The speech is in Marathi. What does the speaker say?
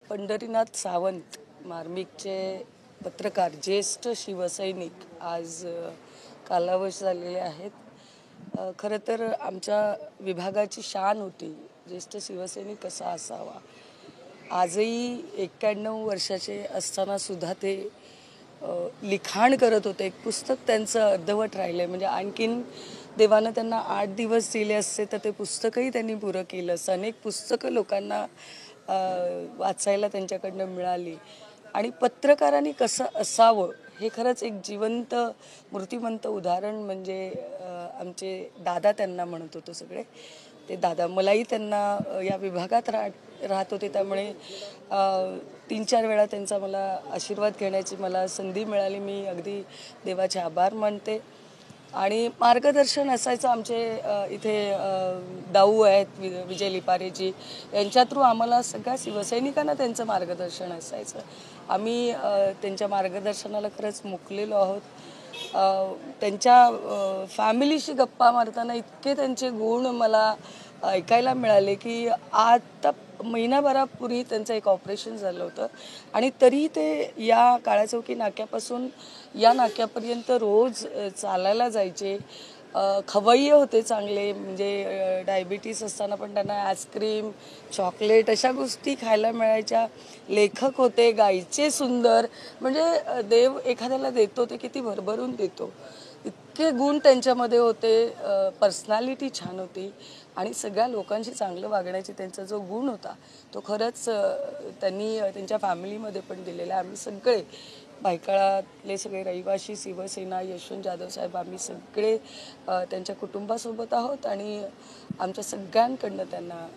पंढरीनाथ सावंत मार्मिकचे पत्रकार ज्येष्ठ शिवसैनिक आज कालावश झालेले आहेत. खरं तर आमच्या विभागाची शान होती ज्येष्ठ शिवसैनिक कसा असावा. आजही 91 वर्षाचे असताना सुद्धा ते लिखाण करत होते. एक पुस्तक त्यांचं अर्धवट राहिलंय, म्हणजे आणखीन देवानं त्यांना 8 दिवस दिले असते तर ते पुस्तकही त्यांनी पुरं केलं असं. अनेक पुस्तकं लोकांना वाचायला त्यांच्याकडनं मिळाली. आणि पत्रकारांनी कसं असावं हे खरंच एक जिवंत मूर्तिमंत उदाहरण म्हणजे आमचे दादा त्यांना म्हणत होतो सगळे. ते दादा मलाही त्यांना या विभागात राहत होते, त्यामुळे 3-4 वेळा त्यांचा मला आशीर्वाद घेण्याची मला संधी मिळाली. मी अगदी देवाचे आभार मानते. आणि मार्गदर्शन असायचं आमचे इथे दाऊ आहेत विजय लिपारेजी, यांच्या थ्रू आम्हाला सगळ्या शिवसैनिकांना त्यांचं मार्गदर्शन असायचं. आम्ही त्यांच्या मार्गदर्शनाला खरंच मुकलेलो आहोत. त्यांच्या फॅमिलीशी गप्पा मारताना इतके त्यांचे गुण मला ऐकायला मिळाले की आता महिनाभरापूर्वी त्यांचं एक ऑपरेशन झालं होतं आणि तरी ते या काळाचौकी नाक्यापासून या नाक्यापर्यंत रोज चालायला जायचे. खवय्ये होते चांगले, म्हणजे डायबिटीस असताना पण त्यांना आईस्क्रीम चॉकलेट अशा गोष्टी खायला मिळायच्या. लेखक होते, गायचे सुंदर, म्हणजे देव एखाद्याला देतो ते किती भरभरून देतो. इतके गुण त्यांच्यामध्ये होते. पर्सनॅलिटी छान होती आणि सगळ्या लोकांशी चांगलं वागण्याची त्यांचा जो गुण होता तो खरंच त्यांनी त्यांच्या फॅमिलीमध्ये पण दिलेला. आम्ही सगळे भायखळ्यातले सगळे रहिवासी शिवसेना यशवंत जाधव साहेब आम्ही सगळे त्यांच्या कुटुंबासोबत आहोत आणि आमच्या सगळ्यांकडनं त्यांना